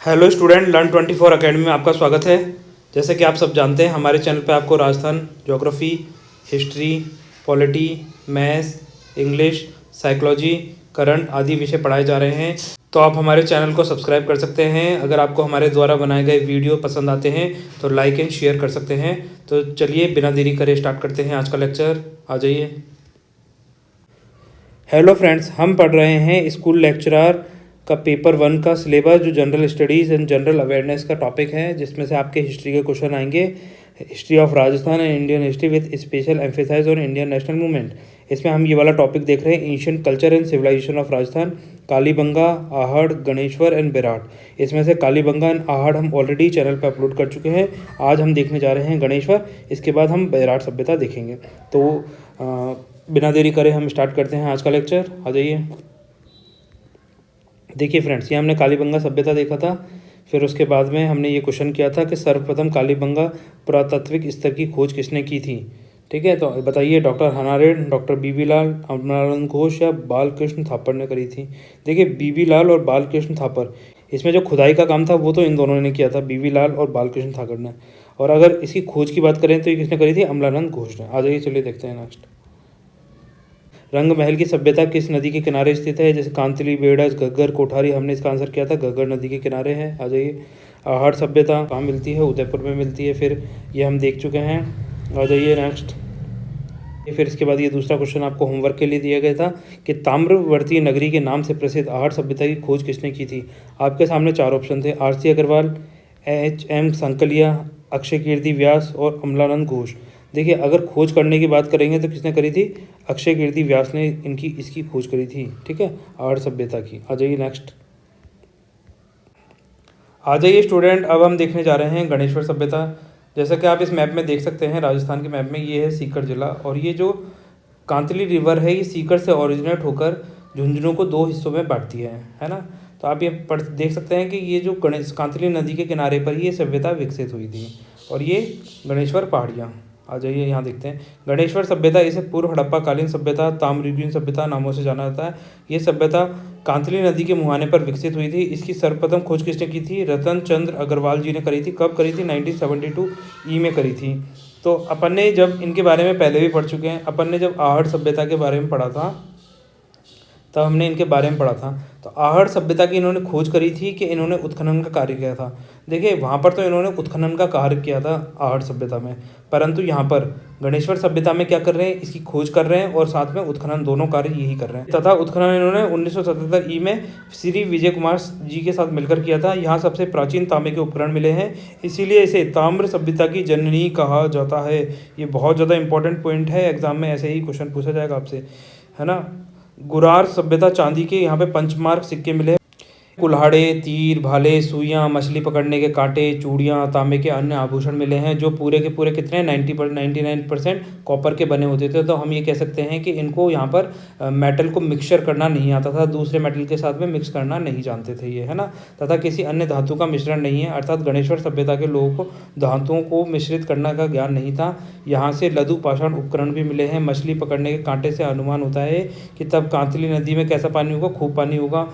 Hello student, Learn24 academy में आपका स्वागत है। जैसे कि आप सब जानते हैं, हमारे चैनल पे आपको Rajasthan geography, history, polity, maths, English, psychology, current आदि विषय पढ़ाए जा रहे हैं। तो आप हमारे चैनल को सब्सक्राइब कर सकते हैं। अगर आपको हमारे द्वारा बनाए गए वीडियो पसंद आते हैं तो लाइक एंड शेयर कर सकते हैं। तो चलिए बिना देरी करे स्टार्ट करते हैं आज का लेक्चर। आ जाइए। हेलो फ्रेंड्स, हम पढ़ रहे हैं स्कूल लेक्चरर का पेपर 1 का सिलेबस, जो general studies and general awareness का टॉपिक है, जिसमें से आपके हिस्ट्री के क्वेश्चन आएंगे। History of Rajasthan and Indian history with special emphasise on Indian national movement. इसमें हम ये वाला टॉपिक देख रहे हैं, ancient culture and civilisation of Rajasthan, Kalibanga, Ahar, Ganeshwar and Bairat. इसमें से कालीबंगा एंड आहड़ हम ऑलरेडी चैनल पर अपलोड कर चुके हैं। आज हम देखने जा रहे हैं गणेश्वर, इसके बाद हम बेराट सभ्यता देखेंगे। तो बिना देरी करे हम स्टार्ट करते हैं आज का लेक्चर। आ जाइए। देखिए फ्रेंड्स, ये हमने कालीबंगा सभ्यता देखा था। फिर उसके बाद में हमने ये क्वेश्चन किया था कि सर्वप्रथम कालीबंगा पुरातात्विक स्तर की खोज किसने की थी। ठीक है, तो बताइए, डॉक्टर हनारेड, डॉक्टर बीबी लाल, अमलानंद घोष या बालकृष्ण थापर ने करी थी। देखिए, बीबी लाल और बालकृष्ण थापर, इसमें जो खुदाई का काम था वो तो इन दोनों ने किया था, बीबी लाल और बालकृष्ण थापर ने। और अगर इसकी खोज की बात करें तो ये किसने करी थी? अमलानंद घोष ने। आ जाइए, चलिए देखते हैं नेक्स्ट। रंग महल की सभ्यता किस नदी के किनारे स्थित है? जैसे कांतली, बेड़ज, घग्गर, कोठारी। हमने इसका आंसर किया था, घग्गर नदी के किनारे है। आ जाइए। आहड़ सभ्यता कहाँ मिलती है? उदयपुर में मिलती है। फिर ये हम देख चुके हैं। आ जाइए नेक्स्ट। फिर इसके बाद ये दूसरा क्वेश्चन आपको होमवर्क के लिए दिया गया था कि ताम्रवर्ती नगरी के नाम से प्रसिद्ध आहड़ सभ्यता की खोज किसने की थी। आपके सामने 4 ऑप्शन थे, आरसी अग्रवाल, एच.एम. संकलिया, अक्षय कीर्ति व्यास और अमलानंद घोष। देखिए, अगर खोज करने की बात करेंगे तो किसने करी थी? अक्षय कीर्ति व्यास ने इसकी खोज करी थी। ठीक है, आहड़ सभ्यता की। आ जाइए नेक्स्ट। आ जाइए स्टूडेंट, अब हम देखने जा रहे हैं गणेश्वर सभ्यता। जैसा कि आप इस मैप में देख सकते हैं, राजस्थान के मैप में ये है सीकर जिला, और ये जो कांतली रिवर है ये सीकर से ओरिजिनेट होकर झुंझुनू को 2 हिस्सों में बांटती है ना। तो आप ये देख सकते हैं कि ये जो गणेश कांतली नदी के किनारे पर ही ये सभ्यता विकसित हुई थी, और ये गणेश्वर पहाड़ियाँ। आ जाइए, यहाँ देखते हैं गणेश्वर सभ्यता। इसे पूर्व हड़प्पा कालीन सभ्यता, ताम्रयुगीन सभ्यता नामों से जाना जाता है। ये सभ्यता कांतली नदी के मुहाने पर विकसित हुई थी। इसकी सर्वप्रथम खोज किसने की थी? रतन चंद्र अग्रवाल जी ने करी थी। कब करी थी? 1972 ई में करी थी। तो अपन ने जब इनके बारे में पहले भी पढ़ चुके हैं, अपन ने जब आहड़ सभ्यता के बारे में पढ़ा था तब हमने इनके बारे में पढ़ा था। तो आहड़ सभ्यता की इन्होंने खोज करी थी कि इन्होंने उत्खनन का कार्य किया था। देखिए, वहाँ पर तो इन्होंने उत्खनन का कार्य किया था आहड़ सभ्यता में, परंतु यहाँ पर गणेश्वर सभ्यता में क्या कर रहे हैं? इसकी खोज कर रहे हैं और साथ में उत्खनन, दोनों कार्य यही कर रहे हैं। तथा उत्खनन इन्होंने 1977 ई में श्री विजय कुमार जी के साथ मिलकर किया था। यहाँ सबसे प्राचीन तांबे के उपकरण मिले हैं, इसीलिए इसे ताम्र सभ्यता की जननी कहा जाता है। ये बहुत ज़्यादा इंपॉर्टेंट पॉइंट है, एग्जाम में ऐसे ही क्वेश्चन पूछा जाएगा आपसे, है ना। गुरार सभ्यता, चांदी के यहाँ पे पंचमार्क सिक्के मिले। कुल्हाड़े, तीर, भाले, सुइयाँ, मछली पकड़ने के कांटे, चूड़ियाँ, तांबे के अन्य आभूषण मिले हैं, जो पूरे के पूरे कितने 99% कॉपर के बने होते थे। तो हम ये कह सकते हैं कि इनको यहाँ पर मेटल को मिक्सचर करना नहीं आता था, दूसरे मेटल के साथ में मिक्स करना नहीं जानते थे ये, है ना। तथा किसी अन्य धातु का मिश्रण नहीं है, अर्थात गणेश्वर सभ्यता के लोगों को धातुओं को मिश्रित करने का ज्ञान नहीं था। यहाँ से लघु पाषाण उपकरण भी मिले हैं। मछली पकड़ने के कांटे से अनुमान होता है कि तब कांतली नदी में कैसा पानी होगा? खूब पानी होगा।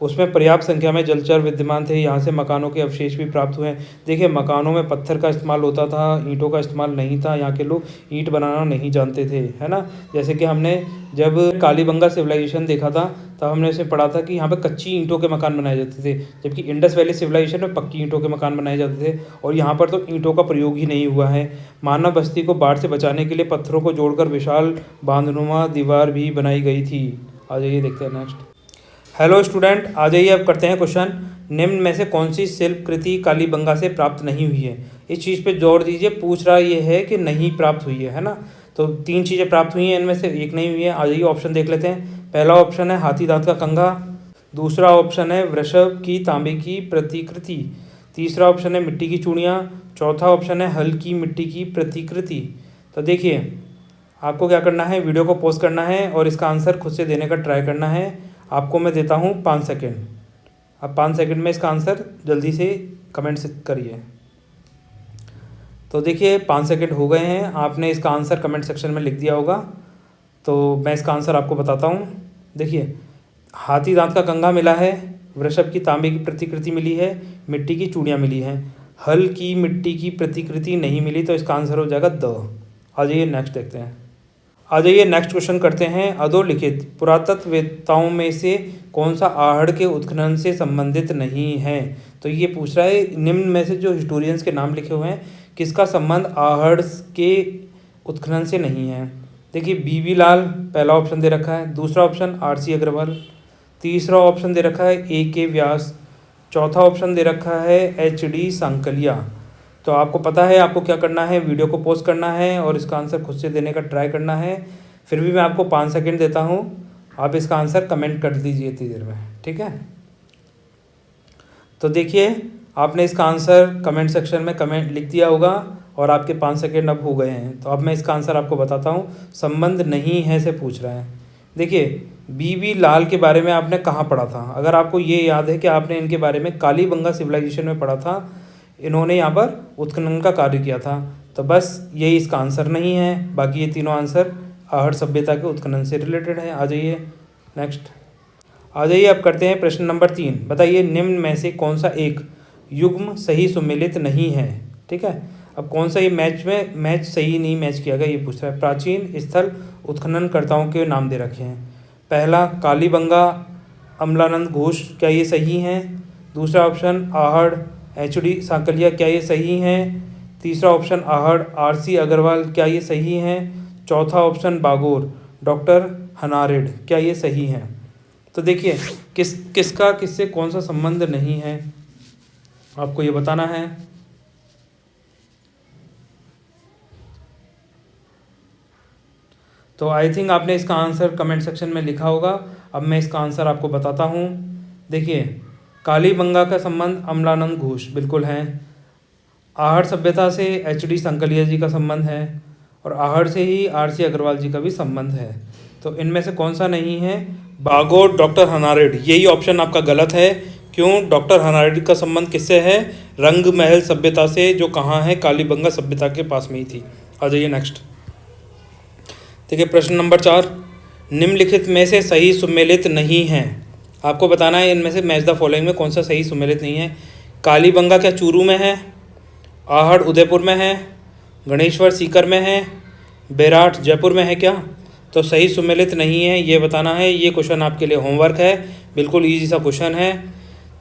उसमें पर्याप्त संख्या में जलचर विद्यमान थे। यहाँ से मकानों के अवशेष भी प्राप्त हुए हैं। देखिए, मकानों में पत्थर का इस्तेमाल होता था, ईंटों का इस्तेमाल नहीं था। यहाँ के लोग ईंट बनाना नहीं जानते थे, है ना। जैसे कि हमने जब कालीबंगा सिविलाइजेशन देखा था तब हमने उसे पढ़ा था कि यहाँ पे कच्ची ईंटों के मकान बनाए जाते थे, जबकि इंडस वैली सिविलाइजेशन में पक्की ईंटों के मकान बनाए जाते थे, और यहाँ पर तो ईंटों का प्रयोग ही नहीं हुआ है। मानव बस्ती को बाढ़ से बचाने के लिए पत्थरों को जोड़कर विशाल बांधनुमा दीवार भी बनाई गई थी। आ जाइए, देखते हैं नेक्स्ट। हेलो स्टूडेंट, आ जाइए, अब करते हैं क्वेश्चन। निम्न में से कौन सी शिल्प कृति कालीबंगा से प्राप्त नहीं हुई है? इस चीज़ पे जोर दीजिए, पूछ रहा ये है कि नहीं प्राप्त हुई है ना। तो 3 चीज़ें प्राप्त हुई हैं, इनमें से एक नहीं हुई है। आ जाइए, ऑप्शन देख लेते हैं। पहला ऑप्शन है हाथी दांत का कंघा, दूसरा ऑप्शन है वृषभ की तांबे की प्रतिकृति, तीसरा ऑप्शन है मिट्टी की चूड़ियाँ, चौथा ऑप्शन है हल्की मिट्टी की प्रतिकृति। तो देखिए, आपको क्या करना है, वीडियो को पॉज करना है और इसका आंसर खुद से देने का ट्राई करना है। आपको मैं देता हूँ 5 सेकेंड। अब 5 सेकेंड में इसका आंसर जल्दी से कमेंट से करिए। तो देखिए, 5 सेकेंड हो गए हैं, आपने इसका आंसर कमेंट सेक्शन में लिख दिया होगा। तो मैं इसका आंसर आपको बताता हूँ। देखिए, हाथी दांत का कंघा मिला है, वृषभ की तांबे की प्रतिकृति मिली है, मिट्टी की चूड़ियाँ मिली हैं। हल की मिट्टी की प्रतिकृति नहीं मिली, तो इसका आंसर हो जाएगा द। आ जाइए नेक्स्ट देखते हैं। आ जाइए नेक्स्ट क्वेश्चन करते हैं। अधोलिखित पुरातत्ववेत्ताओं में से कौन सा आहड़ के उत्खनन से संबंधित नहीं है? तो ये पूछ रहा है निम्न में से जो हिस्टोरियंस के नाम लिखे हुए हैं किसका संबंध आहड़ के उत्खनन से नहीं है। देखिए बीबी लाल पहला ऑप्शन दे रखा है, दूसरा ऑप्शन आरसी अग्रवाल, तीसरा ऑप्शन दे रखा है AK व्यास, चौथा ऑप्शन दे रखा है HD सांकलिया। तो आपको पता है आपको क्या करना है, वीडियो को पॉज करना है और इसका आंसर खुद से देने का ट्राई करना है। फिर भी मैं आपको 5 सेकंड देता हूँ, आप इसका आंसर कमेंट कर दीजिए इतनी देर में, ठीक है। तो देखिए आपने इसका आंसर कमेंट सेक्शन में कमेंट लिख दिया होगा और आपके 5 सेकंड अब हो गए हैं। तो अब मैं इसका आंसर आपको बताता हूँ। संबंध नहीं है से पूछ रहा है। देखिए बीबी लाल के बारे में आपने कहाँ पढ़ा था? अगर आपको ये याद है कि आपने इनके बारे में कालीबंगा सिविलाइजेशन में पढ़ा था, इन्होंने यहाँ पर उत्खनन का कार्य किया था। तो बस यही इसका आंसर नहीं है, बाकी ये तीनों आंसर आहड़ सभ्यता के उत्खनन से रिलेटेड है। आ जाइए नेक्स्ट। आ जाइए अब करते हैं प्रश्न नंबर 3। बताइए निम्न में से कौन सा एक युग्म सही सुमेलित नहीं है? ठीक है, अब कौन सा ये मैच सही नहीं मैच किया गया ये पूछ रहा है। प्राचीन स्थल उत्खननकर्ताओं के नाम दे रखे हैं। पहला कालीबंगा अमलानंद घोष, क्या ये सही हैं? दूसरा ऑप्शन आहड़ HD सांकलिया, क्या ये सही हैं? तीसरा ऑप्शन आहड़ RC अग्रवाल, क्या ये सही हैं? चौथा ऑप्शन बागोर डॉक्टर हनारेड, क्या ये सही हैं? तो देखिए किसका किससे कौन सा संबंध नहीं है आपको ये बताना है। तो आई थिंक आपने इसका आंसर कमेंट सेक्शन में लिखा होगा। अब मैं इसका आंसर आपको बताता हूँ। देखिए कालीबंगा का संबंध अमलानंद घोष बिल्कुल है। आहड़ सभ्यता से HD सांकलिया जी का संबंध है और आहड़ से ही RC अग्रवाल जी का भी संबंध है। तो इनमें से कौन सा नहीं है? बागोर डॉक्टर हनारेड, यही ऑप्शन आपका गलत है। क्यों? डॉक्टर हनारेड का संबंध किससे है? रंग महल सभ्यता से, जो कहाँ है? कालीबंगा सभ्यता के पास में ही थी। आ जाइए नेक्स्ट। देखिए प्रश्न नंबर 4। निम्नलिखित में से सही सुमेलित नहीं है। आपको बताना है इनमें से मैच द फॉलोइंग में कौन सा सही सुमेलित नहीं है। कालीबंगा क्या चूरू में है? आहड़ उदयपुर में है? गणेश्वर सीकर में है? बेराट जयपुर में है क्या? तो सही सुमेलित नहीं है ये बताना है। ये क्वेश्चन आपके लिए होमवर्क है, बिल्कुल ईजी सा क्वेश्चन है।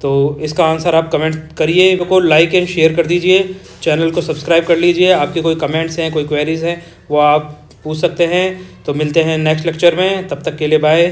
तो इसका आंसर आप कमेंट करिए, को लाइक एंड शेयर कर दीजिए, चैनल को सब्सक्राइब कर लीजिए। आपके कोई कमेंट्स हैं, कोई क्वेरीज़ हैं, वो आप पूछ सकते हैं। तो मिलते हैं नेक्स्ट लेक्चर में, तब तक के लिए बाय।